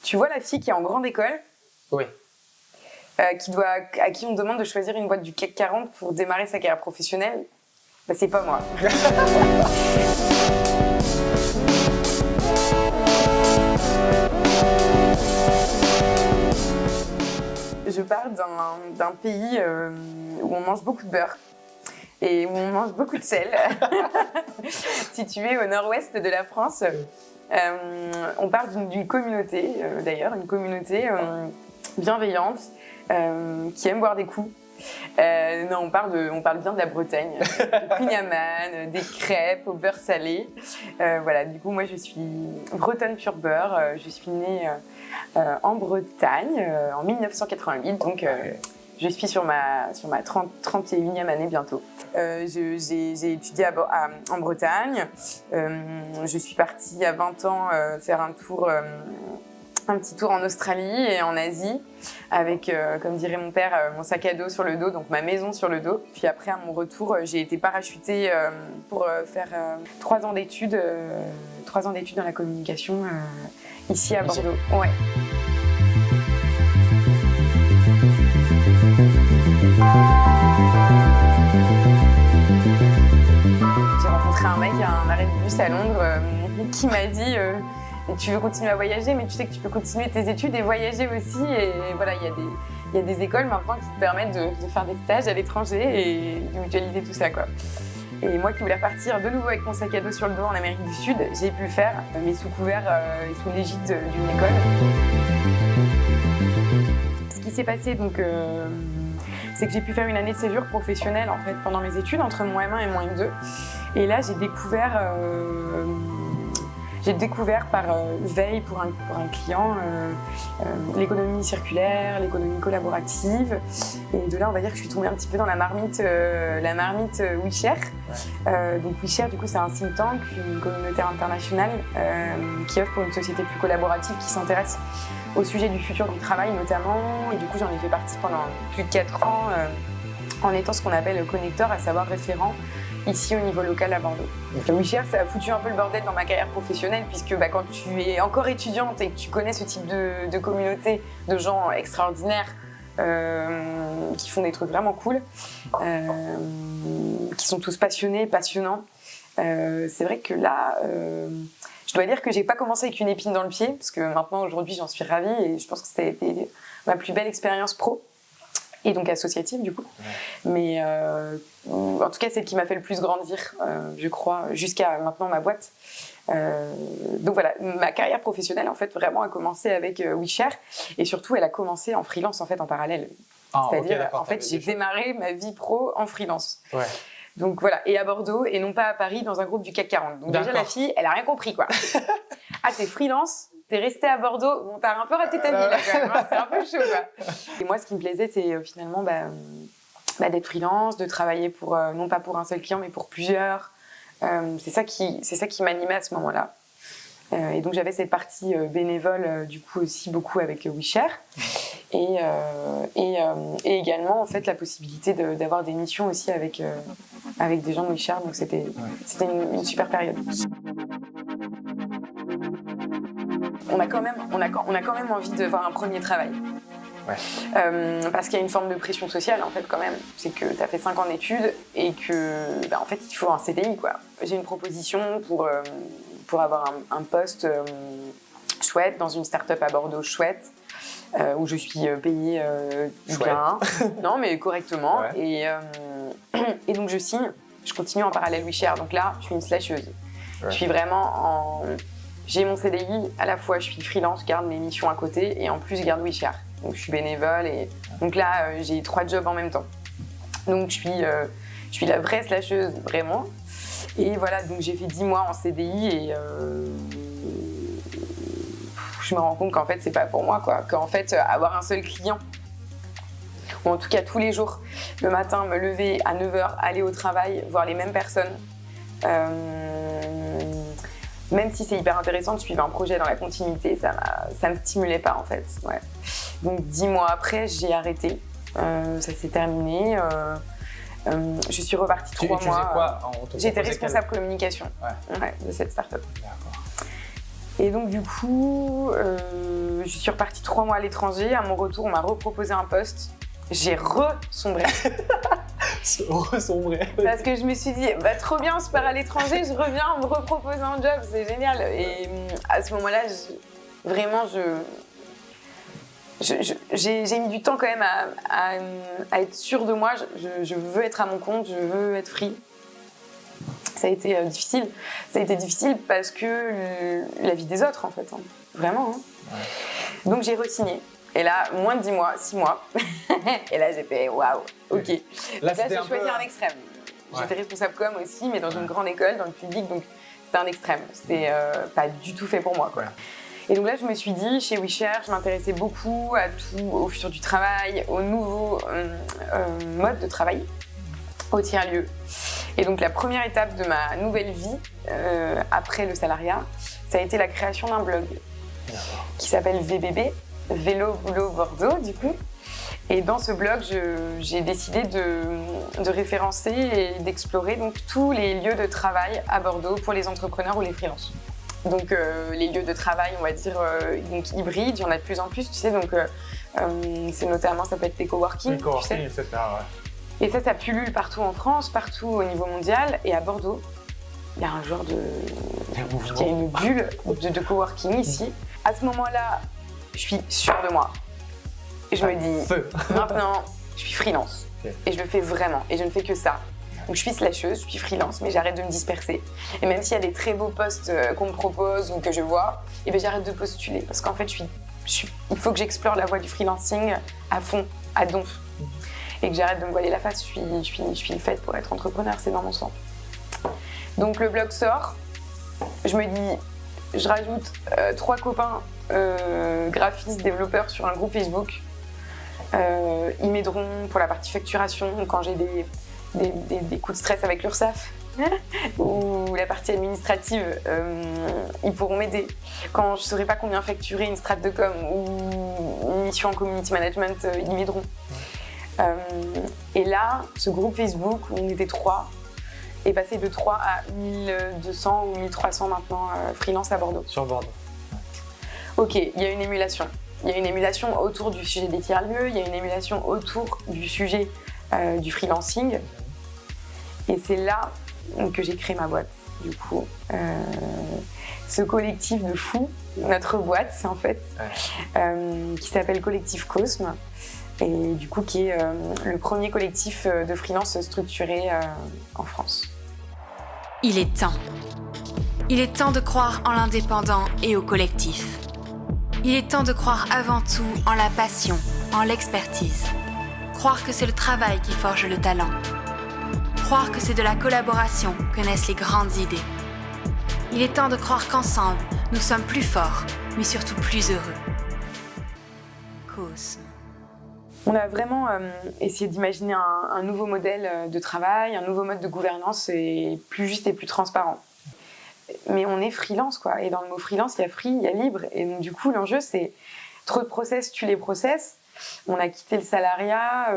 Tu vois la fille qui est en grande école, Oui. à qui on demande de choisir une boîte du CAC 40 pour démarrer sa carrière professionnelle? Bah, c'est pas moi. Je pars d'un pays où on mange beaucoup de beurre et où on mange beaucoup de sel. Situé au nord-ouest de la France. On parle d'une communauté, d'ailleurs, une communauté bienveillante qui aime boire des coups. Non, on parle bien de la Bretagne. Du kouign-amann, des crêpes au beurre salé. Voilà, du coup, moi, je suis bretonne pur beurre. Je suis née en Bretagne en 1988, donc je suis sur ma 31e année bientôt. J'ai étudié en Bretagne. Je suis partie à 20 ans faire un petit tour en Australie et en Asie avec, comme dirait mon père, mon sac à dos sur le dos, donc ma maison sur le dos. Puis après, à mon retour, j'ai été parachutée pour faire 3 ans d'études dans la communication ici à Bordeaux. Ouais. J'ai rencontré un mec à un arrêt de bus à Londres qui m'a dit tu veux continuer à voyager, mais tu sais que tu peux continuer tes études et voyager aussi. Et voilà, il y a des écoles maintenant qui te permettent de faire des stages à l'étranger et de mutualiser tout ça, quoi. Et moi qui voulais repartir de nouveau avec mon sac à dos sur le dos en Amérique du Sud, j'ai pu le faire, mais sous couvert et sous l'égide d'une école. Ce qui s'est passé, donc, c'est que j'ai pu faire une année de césure professionnelle en fait, pendant mes études, entre mon M1 et mon M2. Et là, j'ai découvert par veille pour un client l'économie circulaire, l'économie collaborative. Et de là, on va dire que je suis tombée un petit peu dans la marmite WeShare. Donc WeShare, du coup, c'est un think tank, une communauté internationale qui œuvre pour une société plus collaborative, qui s'intéresse au sujet du futur du travail notamment. Et du coup, j'en ai fait partie pendant plus de 4 ans en étant ce qu'on appelle connecteur, à savoir référent ici au niveau local à Bordeaux. Okay. WeShare, ça a foutu un peu le bordel dans ma carrière professionnelle puisque quand tu es encore étudiante et que tu connais ce type de communauté de gens extraordinaires qui font des trucs vraiment cool, qui sont tous passionnants, c'est vrai que là, je dois dire que j'ai pas commencé avec une épine dans le pied parce que maintenant, aujourd'hui, j'en suis ravie et je pense que ça a été ma plus belle expérience pro. Et donc associative du coup. Mais en tout cas, celle qui m'a fait le plus grandir, je crois, jusqu'à maintenant ma boîte. Donc voilà, ma carrière professionnelle en fait vraiment a commencé avec WeShare et surtout elle a commencé en freelance en fait en parallèle. C'est-à-dire en fait j'ai démarré ma vie pro en freelance. Ouais. Donc voilà, et à Bordeaux et non pas à Paris dans un groupe du CAC 40. Donc déjà la fille, elle a rien compris quoi. Ah, t'es freelance? T'es resté à Bordeaux, bon, t'as un peu raté ta vie là quand même, hein, c'est un peu chaud quoi. Et moi, ce qui me plaisait, c'est finalement d'être freelance, de travailler pour, non pas pour un seul client, mais pour plusieurs. C'est ça qui m'animait à ce moment-là. Et donc, j'avais cette partie bénévole, du coup, aussi beaucoup avec WeShare. Et également, en fait, la possibilité d'avoir des missions aussi avec des gens de WeShare. Donc, c'était une super période. On a quand même envie de voir un premier travail. Ouais. Parce qu'il y a une forme de pression sociale en fait quand même. C'est que tu as fait 5 ans d'études et que en fait il faut un CDI quoi. J'ai une proposition pour avoir un poste chouette dans une start-up à Bordeaux chouette où je suis payée bien, non mais correctement. Ouais. Et donc je signe, je continue en parallèle WeShare. Donc là je suis une slasheuse. Ouais. Je suis vraiment J'ai mon CDI, à la fois je suis freelance, je garde mes missions à côté et en plus je garde WeShare. Donc je suis bénévole et donc là j'ai 3 jobs en même temps. Donc je suis la vraie slasheuse vraiment. Et voilà, donc j'ai fait 10 mois en CDI et je me rends compte qu'en fait c'est pas pour moi quoi. Qu'en fait avoir un seul client, ou en tout cas tous les jours, le matin me lever à 9h, aller au travail, voir les mêmes personnes. Même si c'est hyper intéressant de suivre un projet dans la continuité, ça me stimulait pas en fait. Ouais. Donc 10 mois après, j'ai arrêté. Ça s'est terminé. Je suis repartie 3 mois. Tu faisais quoi J'étais responsable communication de cette start-up. D'accord. Et donc du coup, je suis repartie 3 mois à l'étranger. À mon retour, on m'a reproposé un poste. J'ai re-sombré. Re-sombré. Parce que je me suis dit, bah, trop bien, on se part à l'étranger, je reviens, on me repropose un job, c'est génial. Et à ce moment-là, vraiment, j'ai mis du temps quand même à être sûre de moi. Je veux être à mon compte, je veux être free. Ça a été difficile. Ça a été difficile parce que la vie des autres, en fait. Hein. Vraiment. Hein. Ouais. Donc j'ai re-signé. Et là, moins de 10 mois, 6 mois. Et là, j'ai fait waouh, ok. Là, j'ai choisi un extrême. Ouais. J'étais responsable com aussi, mais dans une grande école, dans le public, donc c'était un extrême. C'était pas du tout fait pour moi, quoi. Ouais. Et donc là, je me suis dit, chez WeShare, je m'intéressais beaucoup à tout, au futur du travail, aux nouveaux modes de travail, au tiers-lieu. Et donc la première étape de ma nouvelle vie, après le salariat, ça a été la création d'un blog qui s'appelle VBB, Vélo Boulot Bordeaux, du coup. Et dans ce blog, j'ai décidé de référencer et d'explorer donc tous les lieux de travail à Bordeaux pour les entrepreneurs ou les freelances. Donc les lieux de travail, on va dire donc hybrides, il y en a de plus en plus, tu sais. Donc c'est notamment, ça peut être les coworking, tu sais. Etc. Ouais. Et ça pullule partout en France, partout au niveau mondial. Et à Bordeaux, il y a un genre de, il y a une bulle de coworking ici. À ce moment-là, je suis sûre de moi. Et je me dis, maintenant, je suis freelance. Okay. Et je le fais vraiment. Et je ne fais que ça. Donc je suis slasheuse, je suis freelance, mais j'arrête de me disperser. Et même s'il y a des très beaux postes qu'on me propose ou que je vois, et bien j'arrête de postuler. Parce qu'en fait, il faut que j'explore la voie du freelancing à fond, à donf. Et que j'arrête de me voiler la face. Je suis faite pour être entrepreneur, c'est dans mon sang. Donc le blog sort. Je me dis, je rajoute 3 copains graphistes, développeurs sur un groupe Facebook. Ils m'aideront pour la partie facturation quand j'ai des coups de stress avec l'URSSAF ou la partie administrative, ils pourront m'aider. Quand je ne saurais pas combien facturer une strate de com ou une mission en community management, ils m'aideront. Et là, ce groupe Facebook où on était 3 est passé de 3 à 1200 ou 1300 maintenant freelance à Bordeaux. Sur Bordeaux. Ok, il y a une émulation. Il y a une émulation autour du sujet des tiers-lieux, il y a une émulation autour du sujet du freelancing. Et c'est là que j'ai créé ma boîte, du coup. Ce collectif de fous, notre boîte, c'est en fait, qui s'appelle Collectif Cosme. Et du coup, qui est le premier collectif de freelance structuré en France. Il est temps. Il est temps de croire en l'indépendant et au collectif. Il est temps de croire avant tout en la passion, en l'expertise. Croire que c'est le travail qui forge le talent. Croire que c'est de la collaboration que naissent les grandes idées. Il est temps de croire qu'ensemble, nous sommes plus forts, mais surtout plus heureux. Cosme. On a vraiment essayé d'imaginer un nouveau modèle de travail, un nouveau mode de gouvernance et plus juste et plus transparent. Mais on est freelance, quoi. Et dans le mot freelance, il y a free, il y a libre. Et donc, du coup, l'enjeu, c'est trop de process, tue les process. On a quitté le salariat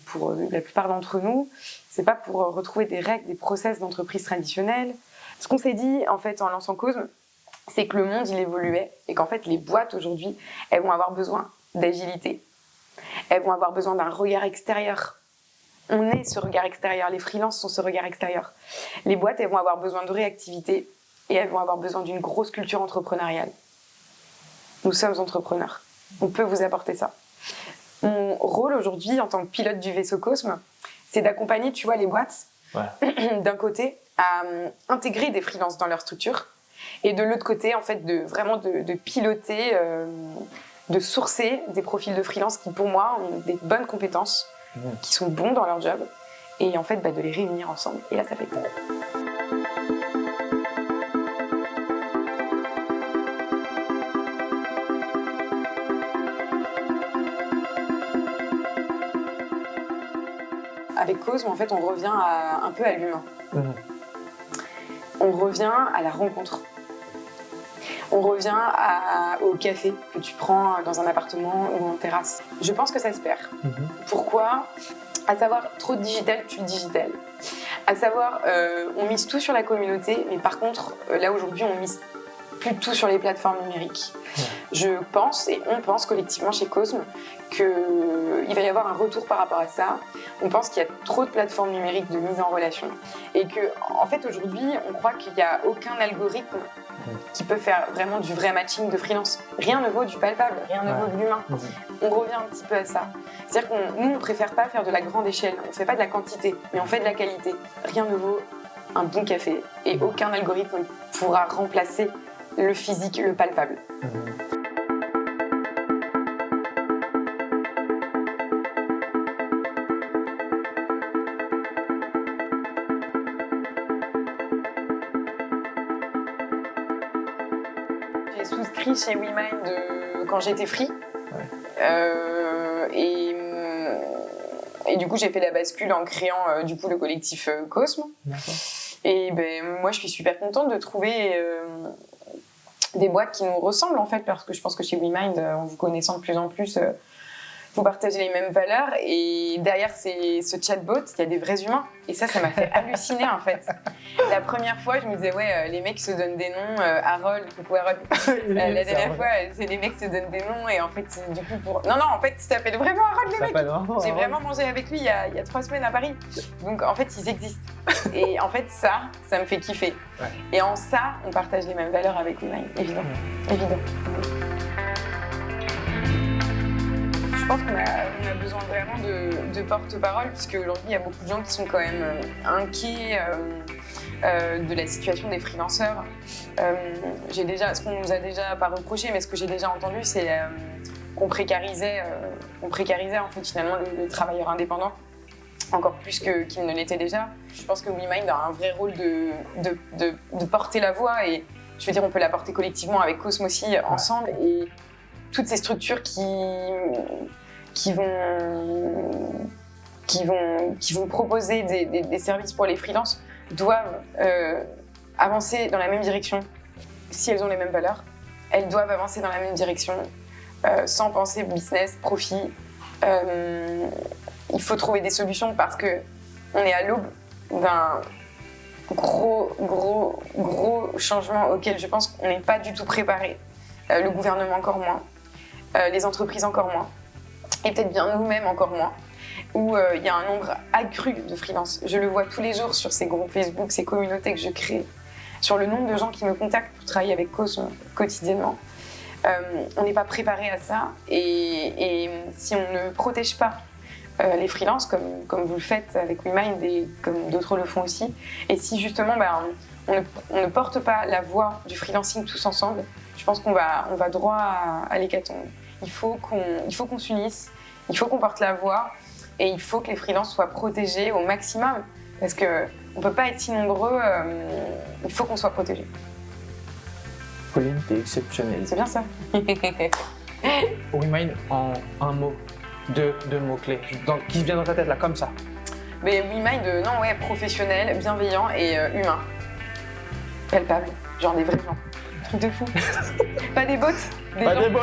pour la plupart d'entre nous. C'est pas pour retrouver des règles, des process d'entreprise traditionnelles. Ce qu'on s'est dit, en fait, en lançant Cosme, c'est que le monde, il évoluait et qu'en fait, les boîtes, aujourd'hui, elles vont avoir besoin d'agilité. Elles vont avoir besoin d'un regard extérieur. On est ce regard extérieur, les freelances sont ce regard extérieur. Les boîtes, elles vont avoir besoin de réactivité et elles vont avoir besoin d'une grosse culture entrepreneuriale. Nous sommes entrepreneurs. On peut vous apporter ça. Mon rôle aujourd'hui, en tant que pilote du vaisseau Cosme, c'est d'accompagner, tu vois, les boîtes, d'un côté, à intégrer des freelances dans leur structure et de l'autre côté, en fait, de piloter, de sourcer des profils de freelance qui, pour moi, ont des bonnes compétences, qui sont bons dans leur job, et en fait, de les réunir ensemble. Et là, ça fait tout. Avec Cosme, en fait, on revient un peu à l'humain. On revient à la rencontre. On revient au café que tu prends dans un appartement ou en terrasse. Je pense que ça se perd. Pourquoi ? À savoir, trop de digital, tue le digital. À savoir, on mise tout sur la communauté, mais par contre, là aujourd'hui, on mise plus de tout sur les plateformes numériques. Je pense, et on pense collectivement chez Cosme, qu'il va y avoir un retour par rapport à ça. On pense qu'il y a trop de plateformes numériques de mise en relation et que, en fait, aujourd'hui, on croit qu'il n'y a aucun algorithme qui peut faire vraiment du vrai matching de freelance. Rien ne vaut du palpable, rien ne vaut de l'humain. On revient un petit peu à ça. C'est-à-dire que nous, on préfère pas faire de la grande échelle, on ne fait pas de la quantité, mais on fait de la qualité. Rien ne vaut un bon café et aucun algorithme pourra remplacer le physique, le palpable. J'ai souscrit chez WeMind quand j'étais free. Et du coup, j'ai fait la bascule en créant du coup, le collectif Cosme. Et moi, je suis super contente de trouver des boîtes qui nous ressemblent, en fait, parce que je pense que chez WeMind, en vous connaissant de plus en plus, vous partagez les mêmes valeurs. Et derrière ce chatbot, il y a des vrais humains. Et ça m'a fait halluciner, en fait. La première fois, je me disais, ouais, les mecs se donnent des noms. Harold, coucou Harold. La dernière fois, c'est les mecs se donnent des noms. Et en fait, du coup, Non, en fait, ça s'appelle vraiment Harold, les mecs. J'ai vraiment mangé avec lui il y a 3 semaines à Paris. Donc, en fait, ils existent. Et en fait, ça me fait kiffer. Ouais. Et en ça, on partage les mêmes valeurs avec WeMind, évidemment. Évident. Je pense qu'on a besoin vraiment de porte-parole, parce qu'aujourd'hui, il y a beaucoup de gens qui sont quand même inquiets de la situation des freelanceurs. Ce qu'on nous a déjà pas reproché, mais ce que j'ai déjà entendu, c'est qu'on précarisait en fait, finalement le travailleur indépendant, encore plus qu'il ne l'était déjà. Je pense que WeMind a un vrai rôle de porter la voix, et je veux dire, on peut la porter collectivement avec Cosme aussi, ensemble, et toutes ces structures qui vont proposer des services pour les freelances doivent avancer dans la même direction. Si elles ont les mêmes valeurs, elles doivent avancer dans la même direction, sans penser business, profit. Il faut trouver des solutions, parce qu'on est à l'aube d'un gros changement auquel je pense qu'on n'est pas du tout préparé. Le gouvernement encore moins. Les entreprises encore moins, et peut-être bien nous-mêmes encore moins, où il y a un nombre accru de freelance. Je le vois tous les jours sur ces groupes Facebook, ces communautés que je crée, sur le nombre de gens qui me contactent pour travailler avec Cosme quotidiennement. On n'est pas préparé à ça, et si on ne protège pas les freelances, comme vous le faites avec WeMind et comme d'autres le font aussi, et si justement on ne porte pas la voix du freelancing tous ensemble, je pense qu'on va droit à l'hécatombe. Il faut qu'on s'unisse, il faut qu'on porte la voix, et il faut que les freelances soient protégés au maximum, parce qu'on ne peut pas être si nombreux, il faut qu'on soit protégés. Pauline, t'es exceptionnelle. C'est bien ça. WeMind, en un mot, deux mots-clés, qui viennent dans ta tête là, comme ça. Mais WeMind, professionnel, bienveillant et humain. Palpable, genre des vrais gens. Truc de fou. Pas des bots. Des bots.